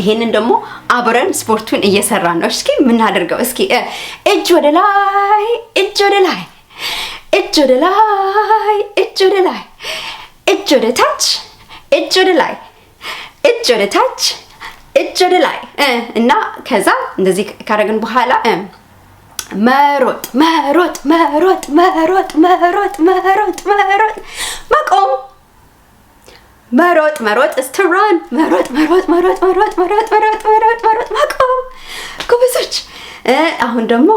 ይሄንን ደግሞ አብረን ስፖርቱን እየሰራን ነው። እስኪ ምን አድርገው? እስኪ እጅ ወደ ላይ፣ እጅ ወደ ላይ፣ እጅ ወደ ላይ፣ እጅ ወደ ላይ፣ እጅ ወደ ታች፣ እጅ ወደ ላይ፣ እጅ ወደ ታች፣ እጅ ወደ ላይ እና ከዛ እንደዚህ ካረግን በኋላ መሮጥ መሮጥ መሮጥ መሮጥ መሮጥ መሮጥ መሮጥ መቆም መሮጥ መሮጥ is to run መሮጥ መሮጥ መሮጥ መሮጥ መሮጥ መሮጥ መሮጥ መሮጥ መቆም ጎበዞች። አሁን ደግሞ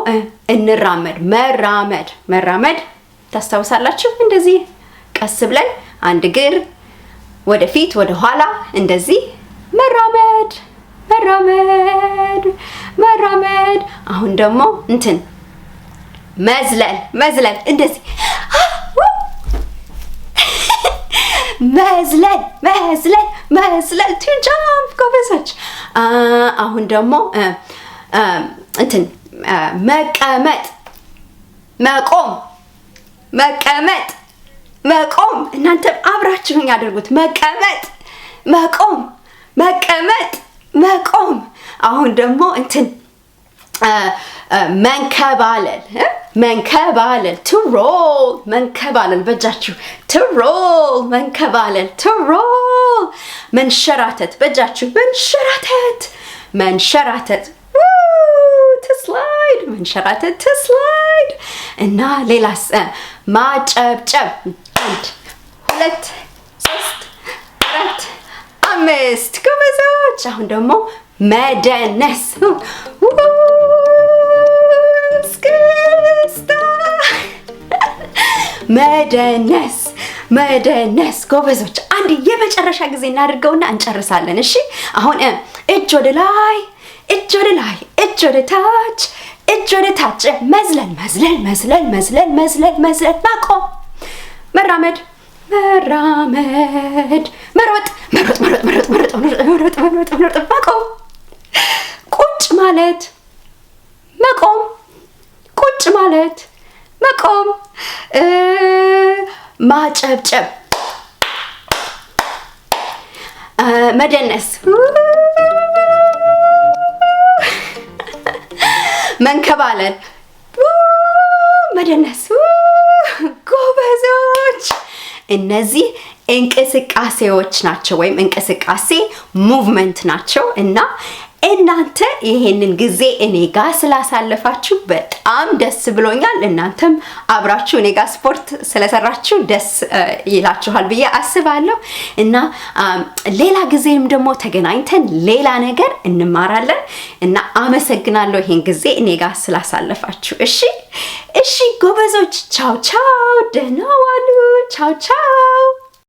እንራመድ መራመድ መራመድ ታስታውሳላችሁ? እንደዚህ ቀስ ብለን አንድ እግር ወደፊት ወደ ኋላ እንደዚህ መራመድ መራመድ መራመድ። አሁን ደግሞ እንትን መዝለል መዝለል እንደዚህ መዝለል መዝለል መዝለል to jump ጎበዞች። አሁን ደግሞ እንትን መቀመጥ መቆም መቀመጥ መቆም። እናንተ አብራችሁኝ ያደርጉት መቀመጥ መቆም መቀመጥ መቆም። አሁን ደግሞ እንትን መንከባለል መንከባለል to roll መንከባለል በእጃችሁ to roll መንከባለል to roll። መንሸራተት በእጃችሁ መንሸራተት መንሸራተት to slide መንሸራተት to slide። እና ሌላስ ማጨብጨብ 1 2 3 4 5 ጎበዞች። አሁን ደግሞ መደነስ እስክስታ መደነስ መደነስ ጎበዞች። አንድ የመጨረሻ ጊዜ እናድርገውና እንጨርሳለን። እሺ አሁን እጅ ወደ ላይ እጅ ወደ ላይ እጅ ወደ ታች እጅ ወደ ታች መዝለል መዝለል መዝለል መዝለል መዝለል መዝለል መቆም መራመድ መራመድ መሮጥ መሮጥ መሮጥ መሮጥ መሮጥ መሮጥ መሮጥ መሮጥ መቆም ቁጭ ማለት መቆም ቁጭ ማለት መቆም ማጨብጨብ መደነስ መንከባለል መደነስ ጎበዞች። እነዚህ እንቅስቃሴዎች ናቸው ወይም እንቅስቃሴ ሙቭመንት ናቸው እና እናንተ ይሄንን ጊዜ እኔ ጋር ስላሳለፋችሁ በጣም ደስ ብሎኛል። እናንተም አብራችሁ እኔ ጋር ስፖርት ስለሰራችሁ ደስ ይላችኋል ብዬ አስባለሁ እና ሌላ ጊዜም ደግሞ ተገናኝተን ሌላ ነገር እንማራለን እና አመሰግናለሁ ይሄን ጊዜ እኔ ጋር ስላሳለፋችሁ። እሺ እሺ ጎበዞች ቻው ቻው፣ ደህና ዋሉ። ቻው ቻው።